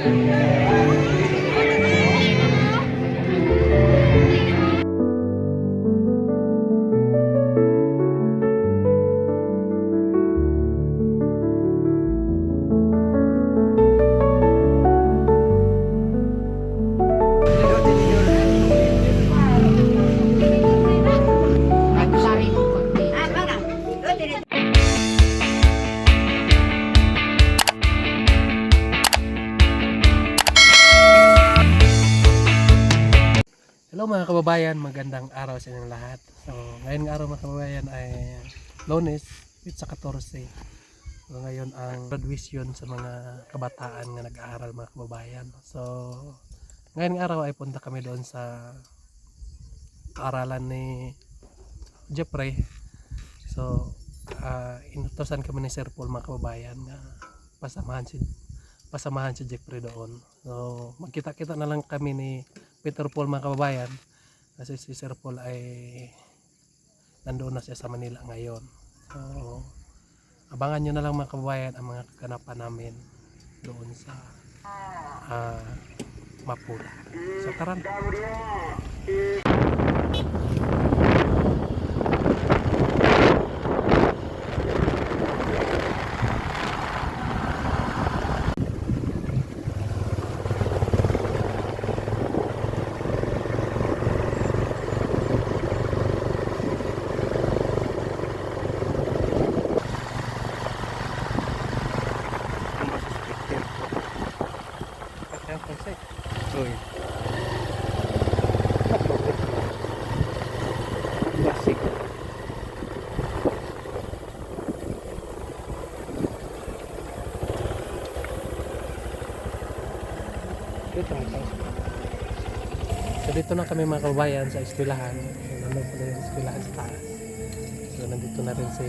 Hello mga kababayan, magandang araw sa inyong lahat. So ngayong araw mga kababayan ay Lunes, it's sa 14. So ngayon ang graduation sa mga kabataan na nag-aaral mga kababayan. So ngayong araw ay punta kami doon sa paaralan ni Jeffrey. So inutosan kami ni Sir Paul mga kababayan na pasamahan si Jeffrey doon. So magkita-kita na lang kami ni Peter Paul mga kababayan kasi si Sir Paul ay nandoon na siya sa Manila ngayon. So abangan nyo na lang mga kababayan ang mga kaganapan namin doon sa Mapula. So tara na. Klasik. So dito na kami mga kababayan sa eskwelahan. Ano pala yung eskwelahan sa taas. So nandito na rin si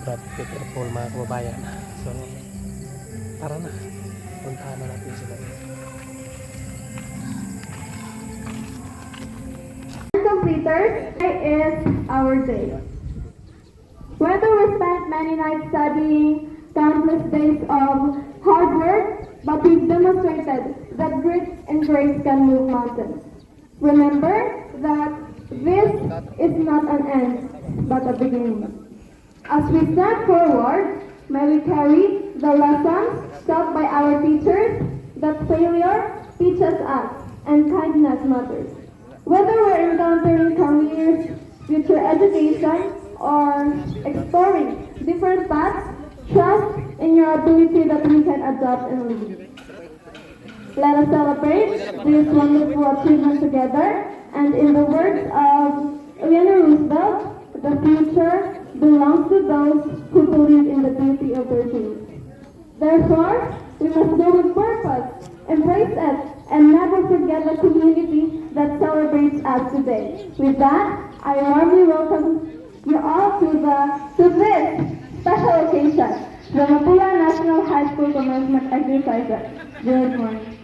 Brad Peter Paul mga kababayan. So tara na. Puntahan na natin sila. Completers, today is our day. Whether we spent many nights studying, countless days of hard work, but we've demonstrated that grit and grace can move mountains. Remember that this is not an end, but a beginning. As we step forward, may we carry the lessons taught by our teachers that failure teaches us and kindness matters. Whether we're encountering careers, future education, or exploring different paths, trust in your ability that we can adapt and lead. Let us celebrate this wonderful achievement together, and in the words of Eleanor Roosevelt, the future belongs to those who believe in the beauty of their dreams. Therefore, we must go with purpose, embrace it, and never forget the community that celebrates us today. With that, I warmly welcome you all to this special occasion, the Mapula National High School Commencement Exercises. Good morning.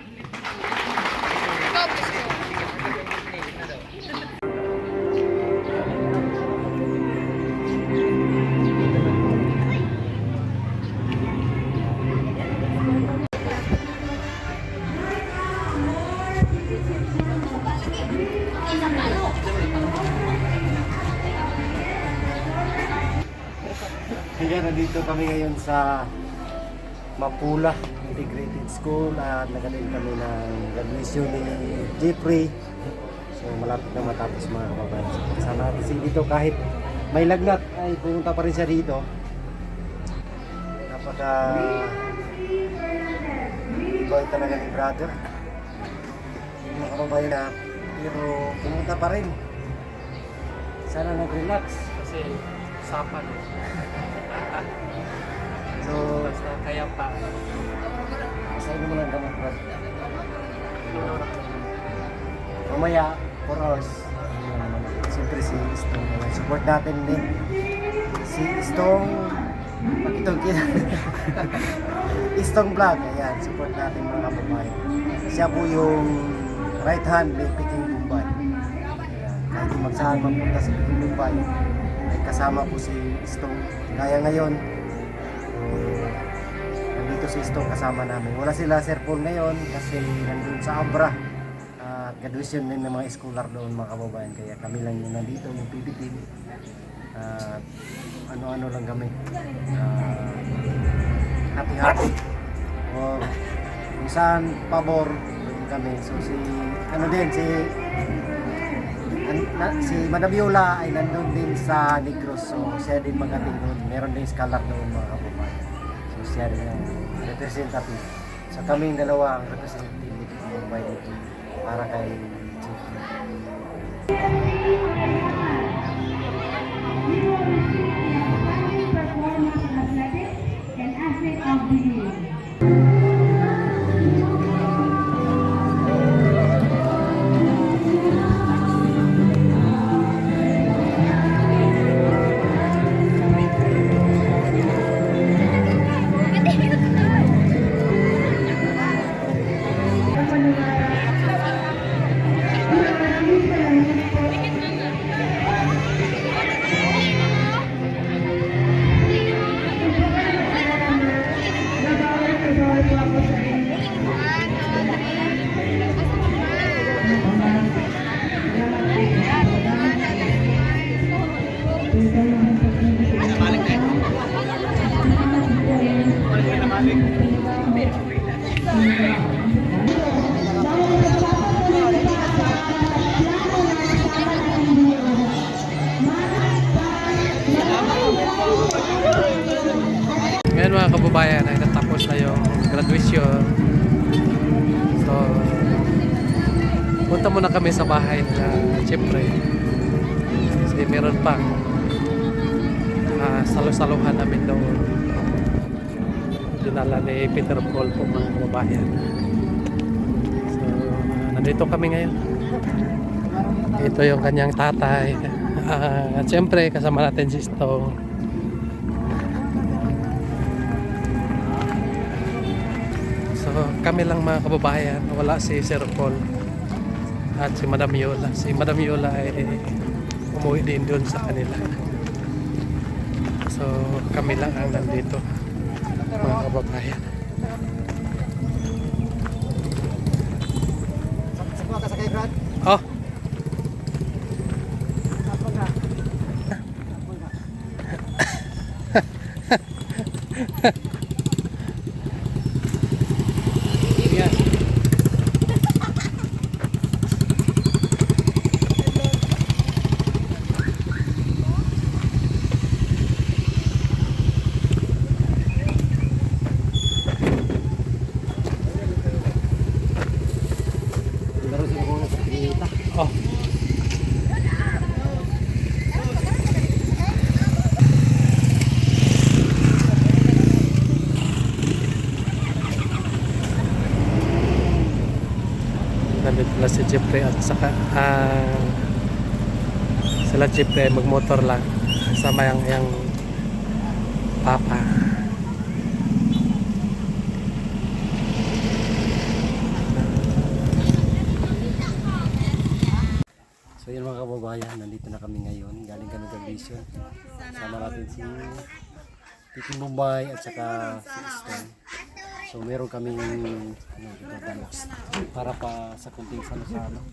Kaya nandito kami ngayon sa Mapula Integrated School at nag-attend kami ng graduation ni Jeffrey. So malapit na matapos mga kababayan. Sana kasi dito kahit may lagnat ay pumunta pa rin siya dito. Napaka ibay talaga ni brother. Mga kababayan na pero pumunta pa rin. Sana nag-relax Kasi usapan so basta kaya pa. saan mo lang gamot bro? Mamaya 4 hours siyempre si Istong support natin din si Istong pakitong Istong Vlog, ayan, support natin mga kababayan. Siya po yung right hand ni Peking Bombay. Kahit magsahan magpunta sa Peking Bombay ay kasama po si Istong. Kaya ngayon nandito Tito Sisto kasama namin. Wala sila Sir Paul ngayon kasi nandun sa Abra. Graduation din ng mga scholar doon mga kababayan. Kaya kami lang yung nandito, yung PB team. Ano-ano lang kami. Happy-happy. O kung saan pabor doon kami. So si Madam Yola ay nandun din sa Negros. So siya din magating doon. Meron din scholar doon mga kababayan. So siya din ang representative. So kami yung dalawa ang representative dito sa Mumbai dito para kay Chief. Performance athletics and athlete of the year. Ngayon mga kababayan ay natapos na yung graduation. So punta muna kami sa bahay na siyempre kasi meron pang salo-saluhan namin doon. Dinala ni Peter Paul po mga kababayan. So nandito kami ngayon. Ito yung kanyang tatay. At siyempre kasama natin si Stone. So kami lang mga kababayan, wala si Sir Paul at si Madam Yola. Si Madam Yola ay umuwi din doon sa kanila. So kami lang ang nandito mga kababayan. Oh. Oh. Nandito na si Jeffrey at saka sila Jeffrey magmotor lang sama yung papa. So yun mga kababayan, nandito na kami ngayon. Galing kami graduation. Sama natin si Titi Mumbai at saka si Stone. So meron kaming box para pa sa kunting salo-salo.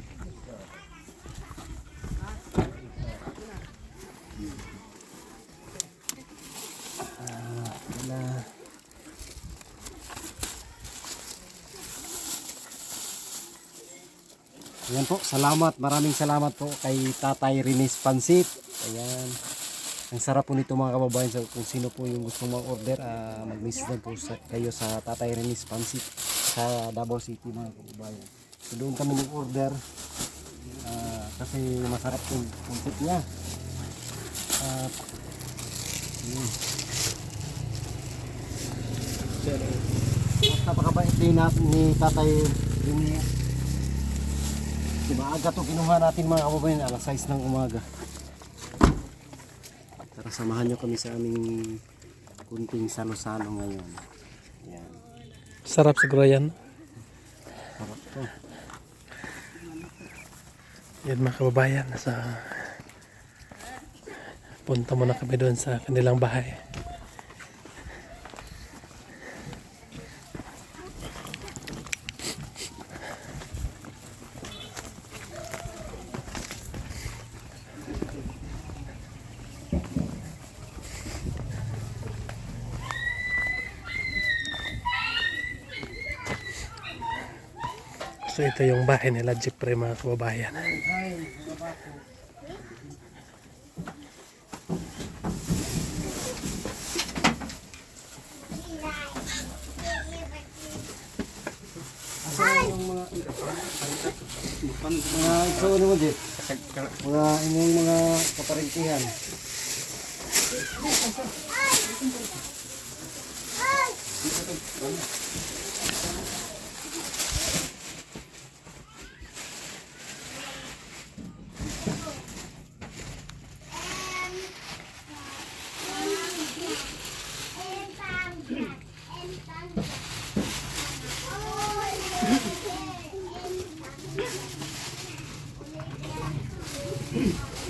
Ayan po, salamat. Maraming salamat po kay Tatay Rinis Pansit. Ayan. Ang sarap po nito mga kababayan. So, kung sino po yung gusto mag-order, mag-message lang po kayo sa Tatay Rinis Pansit sa Davao City mga kababayan. So, doon kami nag-order kasi masarap yung pansit niya. Napakabait din natin ni Tatay Rinis. Maaga to kinuha natin mga kababayan, alas 6 ng umaga. Tara samahan nyo kami sa aming kunting salo-salo ngayon. Ayan. Sarap siguro yan. Sarap to. Yan mga kababayan, punta muna kami doon sa kanilang bahay. So ito yung bahay nila Jeffrey mga kababayan. Mga ikaw ano mo din? Mga inyong mga kaparintihan.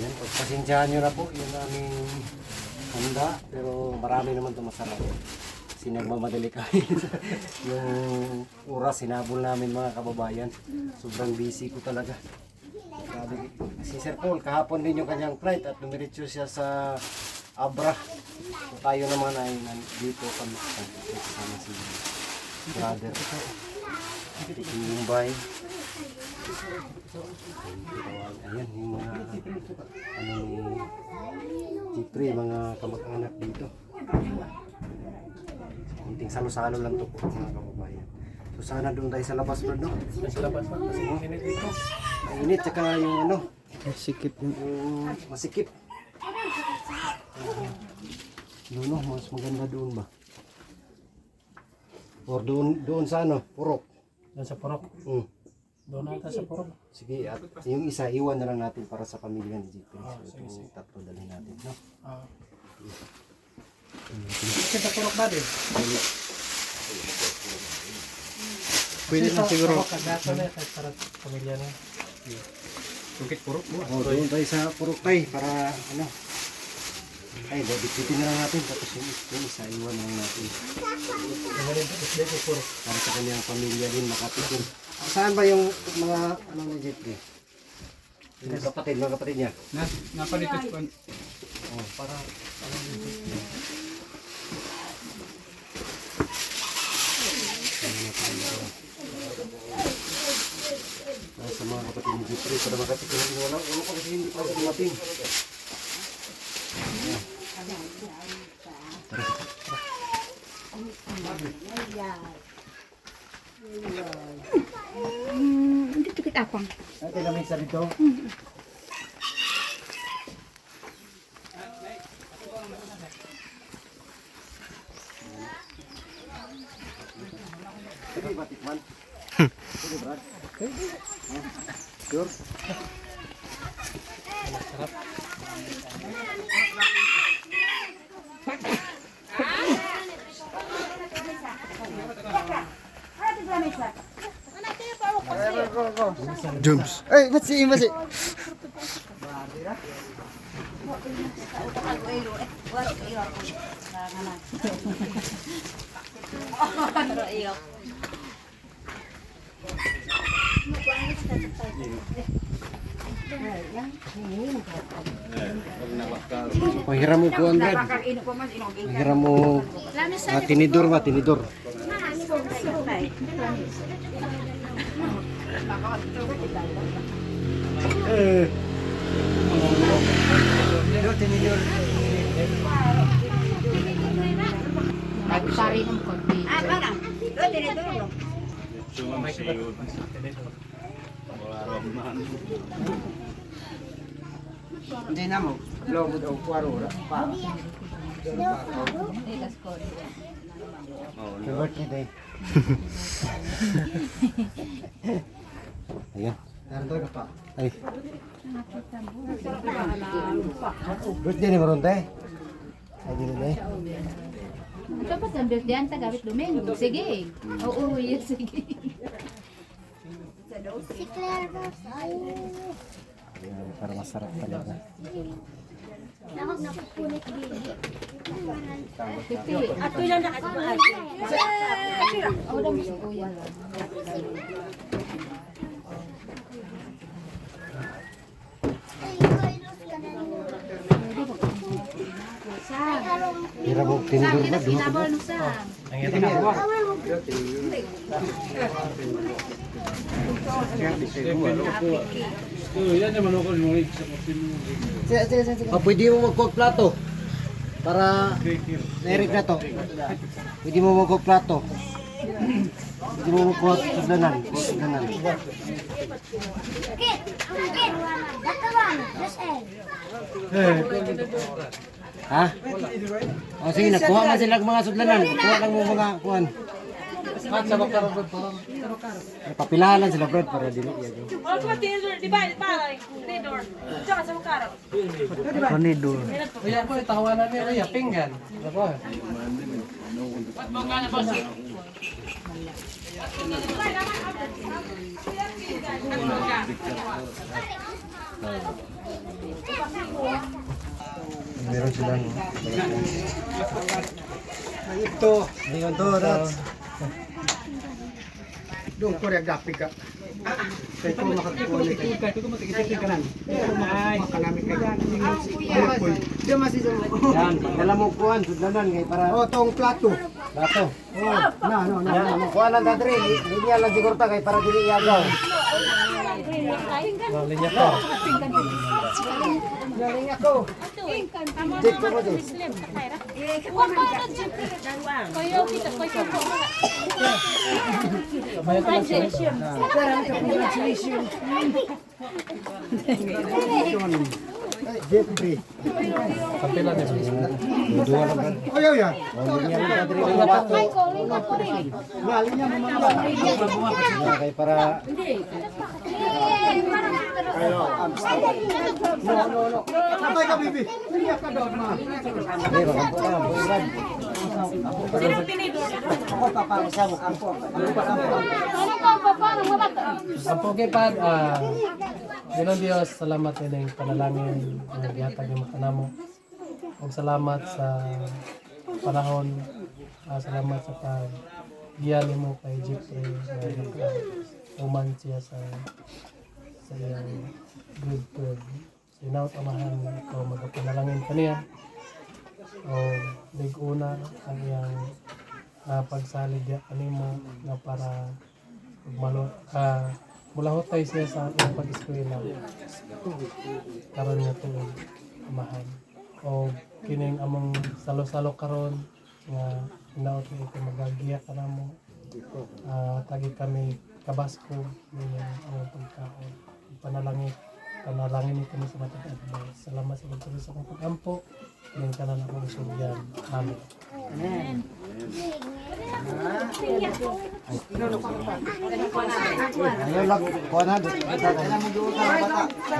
Yan, pagpasensyahan nyo na po yung aming handa, pero marami naman ito masarap. Kasi nagmamadali kami. Yung oras sinabol namin mga kababayan. Sobrang busy ko talaga. Sabi, si Sir Paul, kahapon din yung kanyang flight at dumiretso siya sa Abra. So, tayo naman ay dito kami kasama si brother. Si Mumbai. Ayan yung mga ano ni Jeffrey, mga kamag-anak dito. Kunting salo-salo lang to po mga kababayan. So sana doon tayo sa labas bro, no? Sa labas pa kasi init dito. Ang init tsaka yung ano, Sikip yung masikip. Doon no, mas maganda doon ba? Or doon sa ano, Purok. doon sa Purok. Doon ata sa Purok. Sige, at yung isa iwan na lang natin para sa pamilya ni Jeffrey. So itong tatlo dalhin natin, no? Kasi sa Purok ba din? Pwede na siguro. Kagato na para sa pamilya na. Tungkit Purok mo. Oh, doon tayo sa Purok tayo para ano. Ay, bibitin na lang natin tapos yung isa iwan na lang natin. Para sa kanyang pamilya din makatikin. Saan ba yung mga ano ni Jeffrey? Yung mga kapatid niya. Napalitot ko. Oh, para sa mga kapatid ni Jeffrey para makatikin natin. Wala pa kasi hindi pa dumating. Dito kita akong. Ate kami sa dito. Pwede ba tikman? Pwede Brad? Sure? Jumps. Ay, masih. Pahiram mo po ang Brad. Pahiram mo tinidor ba? Tinidor. Nagpari ng konti. Hindi na mo. Lobo daw kwaro pa. Happy birthday day. Ayan. Narito ka pa. Ay. Birthday ni Maronte. Ay, di na Dapat ang birthday ang tagawit Domingo. Sige. Oo, yes, sige. Ayan, para masarap talaga. Pipi. Ato lang nakatipaan. Oo, daw si Kuya. Hira mo tinidor ba? Sinabol no sa. Ang hirap. Pwede mo magkuha plato para na-eric na to. Pwede mo magkuha plato. Pwede mo magkuha sudlanan. Ha? O sige, nakuha man sila mga sudlanan. Kuha lang mo mga kuhan. Papilahan lang sila bread para dili iya. Konidor. Kuya ko, tawanan niya kuya, pinggan. Ako. Meron silang ito. Ngayon to, Rats. Doon ko rin agapig ka. Kaya ko makakuha nito. Kaya ko matikit ka nan. Makanamit ka yan. Diyan masisa mo. Yan, dala mo kuhan, sudlanan kay para O, tong plato. plato. Oh, na. Yan, kuha lang dadre, linya lang siguro ta kay para dili iyagaw. Linya to. Galing ako. Dik ko mo din. Kabayan ko lang siya. Jeffrey. Kapila niya. Dua lang kan. Ayaw yan. Linya lang dadre yung plato. Nalinya mo mga. Yan, kay para Patay ka, bibi. Linya ka doon, ma. Hindi, makampo na, builan. Ang pugipad, Ginong Diyos, salamat din ang panalangin ang gihatag ni makanamo. Ug salamat sa panahon, salamat sa paggiya nimo kay Jeffrey na uman siya sa iyang good food. Sinaut amahan ko magpanalangin kaniya. O una ang iyang pagsalig kanimo na para mulahot tayo siya sa iyang pag-eskwela karon nga tuig amahan o kining among salo-salo karon nga hinaot ni ito magagiya ka na mo tagi kami kabasko niya ang pagkaon panalangin ni kami sa matag advice. Salamat sa pagtuloy sa akong pag-ampo ng kanan akong suryan. Amen. Ayun lang, kuha na.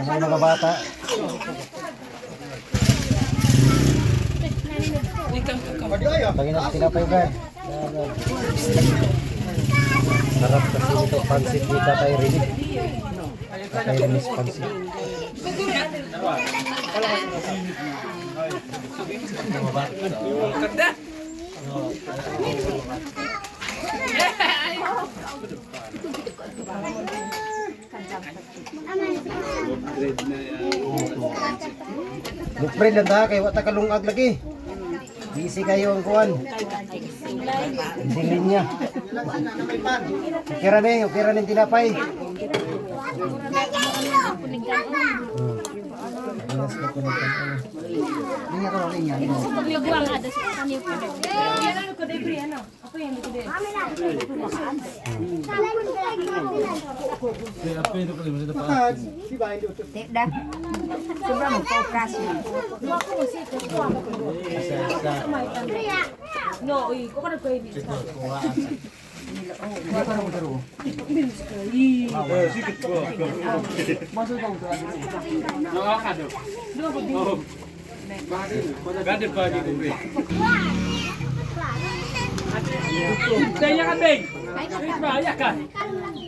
Ano mga bata? Pagin natin tinapay ba? Sarap kasi ito, pansit ni Tatay Rini. Tatay Rini's pansit. Lupred lang ta, kay wata kalungag lagi. Busy kayo ang kuhan. Hindi linya. Ukira na yung tinapay. Linya ko, linya. Tidak. Sobrang magpa-operasyon.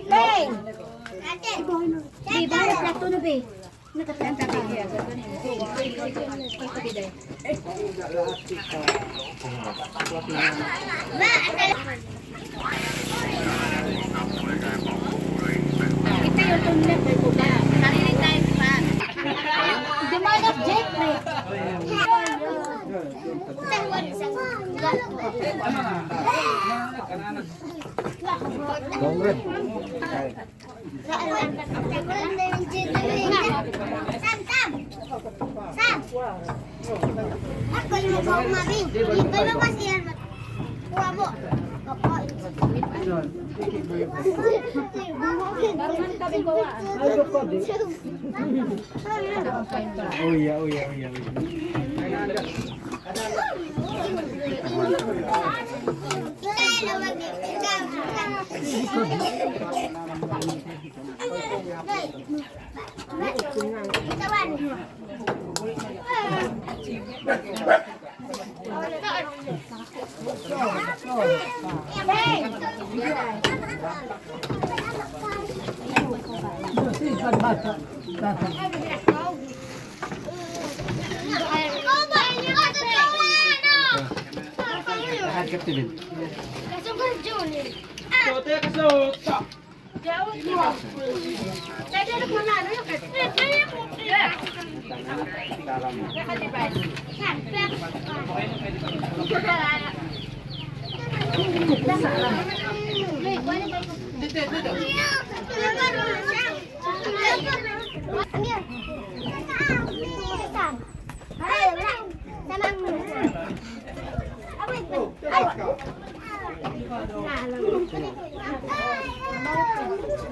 Beng! Di ba yung plato na, Beng? Nakatanta ka. Ito yung tumlet may kuda. Narinig tayo pa. Demand of Jeffrey. Tawad sa Congrats. Ako yung mga mabing. Iba mo kasi yan. Kuha mo.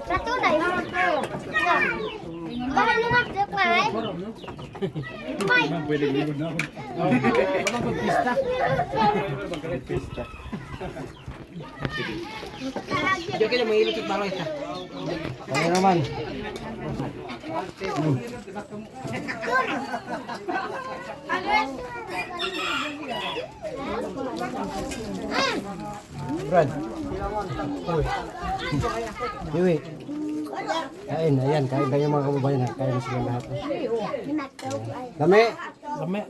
Patunay. Bakit lumagdak pa eh? May. Ano naman? Brad. Yui. Kain, ayan, kain kayo mga kababayan. Kain na sila lahat. Dami. Dami.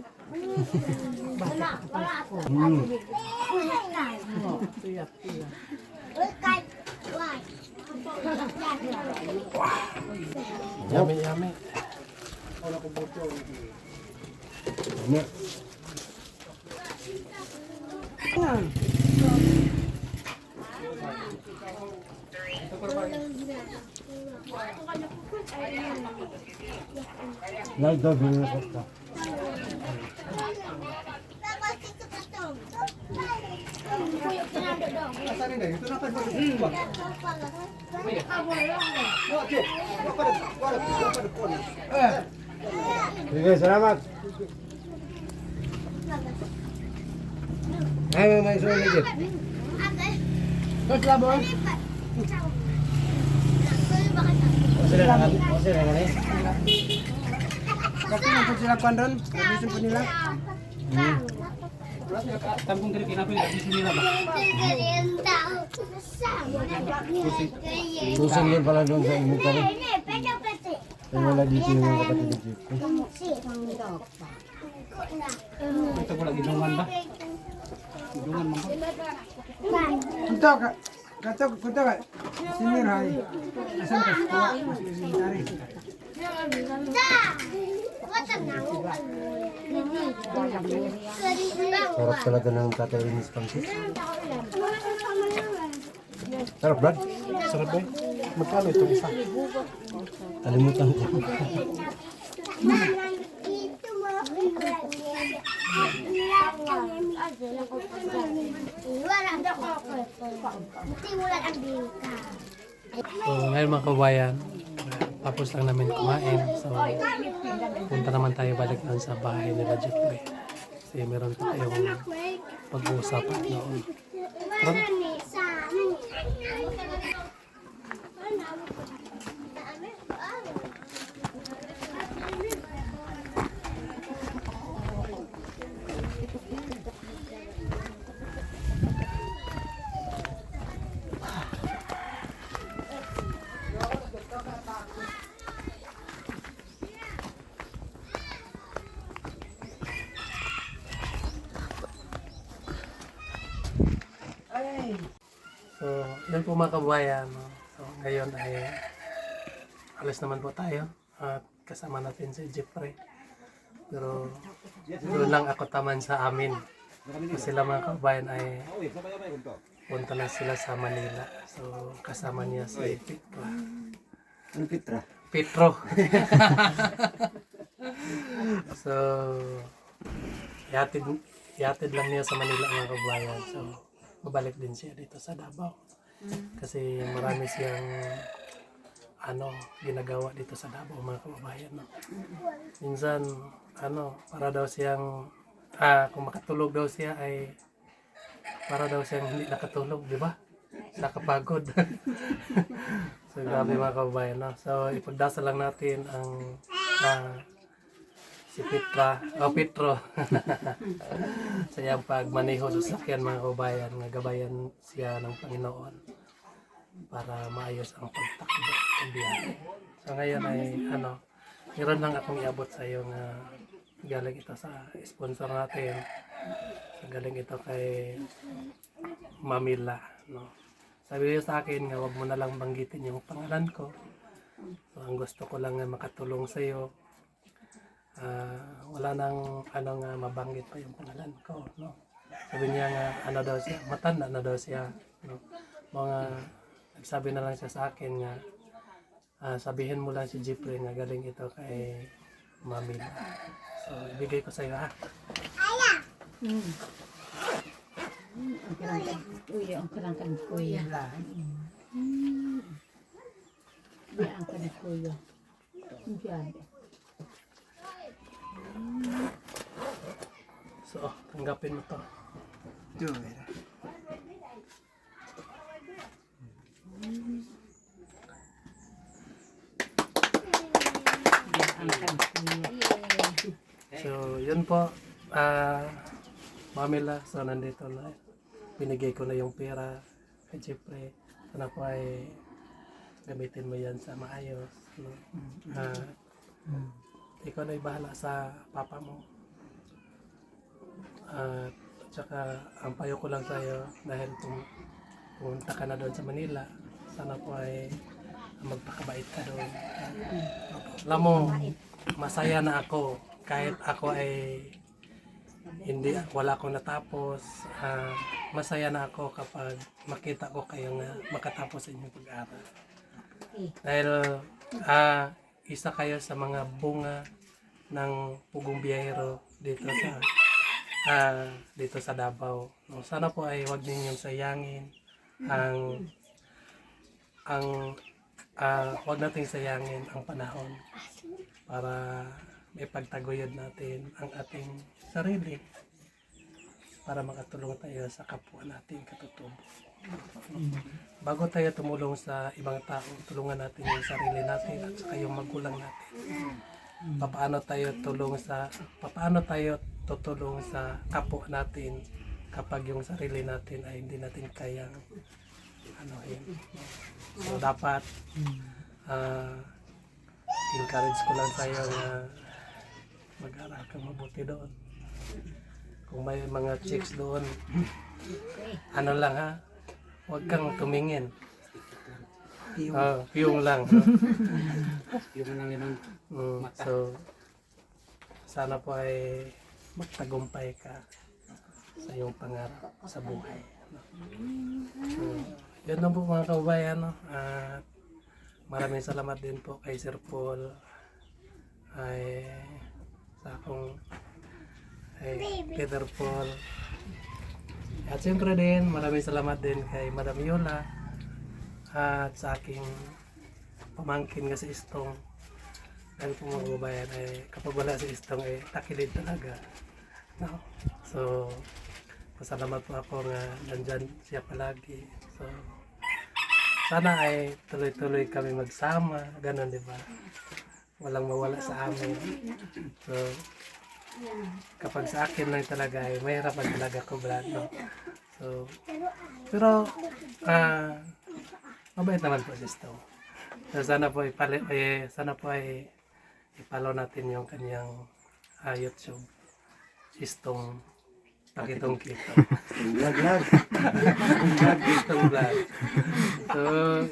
Yummy, yummy. Dami. Naldo, binili ko ito. Sige, salamat. Ay, may sulit legit. Sila nga ni. Kasi nang sila kuan ron, gusto po nila. Tampung kiri kinapil, gusto nila ba? Susan din pala doon sa inventory. Kaya wala dito yung mga kapatid ng jeep. Ito ko lagi dungan ba? Dungan mo. Kunta ka. Kunta ka. Sinir hai. Asan ka? Sinir. Sarap talaga ng tatay Rinis Pangsit. Sarap, Brad. Sarap ba? Magkano ito isa? Kalimutan ko. So ngayon mga kabayan, tapos lang namin kumain. So punta naman tayo balik doon sa bahay nila Jeffrey. Kasi meron pa tayong pag-uusapan noon. So, yun po mga kabayan. No? So, ngayon ay alis naman po tayo at kasama natin si Jeffrey. Pero doon lang ako taman sa amin. So, sila mga kabayan ay punta na sila sa Manila. So kasama niya si Petra. Ano Petra? Petro. So yatid lang niya sa Manila mga kabayan. So babalik din siya dito sa Davao. Kasi marami siyang ginagawa dito sa Davao mga kababayan. No? Minsan para daw siyang kung makatulog daw siya ay para daw siyang hindi nakatulog, di ba? Nakapagod. So grabe mga kababayan. No? So ipagdasal lang natin ang si Petro sa iyang pagmaneho sa sasakyan mga kababayan, nga gabayan siya ng Panginoon para maayos ang pagtakbo ng biyahe. So ngayon ay meron lang akong iabot sa iyo nga galing ito sa sponsor natin. So, galing ito kay Mamila, no. Sabi niya sa akin nga wag mo na lang banggitin yung pangalan ko. So ang gusto ko lang nga makatulong sa iyo. Wala nang nga mabanggit pa yung pangalan ko, no. Sabi niya nga daw siya, matanda na daw siya, no. Nagsabi na lang siya sa akin nga sabihin mo lang si Jeffrey nga galing ito kay Mamila. So ibigay ko sa iyo ha. Ang kerangkan kuya. Ang kerangkan kuya. Diyan. So tanggapin mo to. So yun po, Mamila, so nandito na, binigay ko na yung pera kay Jeffrey. Sana po ay gamitin mo yan sa maayos, no? Ikaw na bahala sa papa mo. At saka ang payo ko lang sa'yo, dahil pumunta ka na doon sa Manila, sana po ay magpakabait ka doon. Alam mo, masaya na ako kahit ako ay wala akong natapos. Masaya na ako kapag makita ko kayo nga makatapos sa inyong pag-aaral. Dahil isa kayo sa mga bunga ng Pugong Biyahero dito sa Davao. No, sana po ay wag ninyong sayangin wag nating sayangin ang panahon para may pagtaguyod natin ang ating sarili para makatulong tayo sa kapwa nating katutubo. Bago tayo tumulong sa ibang tao, tulungan natin yung sarili natin at saka yung magulang natin. Paano tayo tutulong sa kapwa natin kapag yung sarili natin ay hindi natin kayang So dapat encourage ko lang tayo na mag-aral ka mabuti doon. Kung may mga chicks doon, lang ha, huwag kang tumingin. Piyong lang. Yung lang yun. So, sana po ay magtagumpay ka sa iyong pangarap sa buhay. So, yun lang po mga kababayan. At maraming salamat din po kay Sir Paul sa akong Peter Paul. At siyempre din maraming salamat din kay Madam Yola at sa aking pamangkin nga si Istong. Dahil po mga kababayan kapag wala si Istong takilid talaga, no? So pasalamat po ako nga nandyan siya palagi. So sana ay tuloy-tuloy kami magsama, ganun, di ba? Walang mawala sa amin. So kapag sa akin lang talaga mahirap talaga ko, Brad, no? So pero mabait naman po si Stone. So sana po i-follow natin yung kanyang YouTube, Stone Pakitong Kito. Vlog. Stone Vlog. So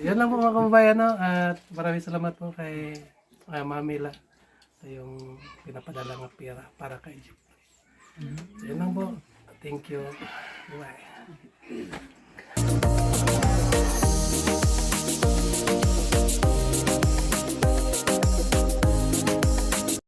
yan lang po mga kababayan, no? At maraming salamat po kay Mamila sa yung pinapadala ng pera para kay Jeffrey. So yan lang po. Thank you. Bye.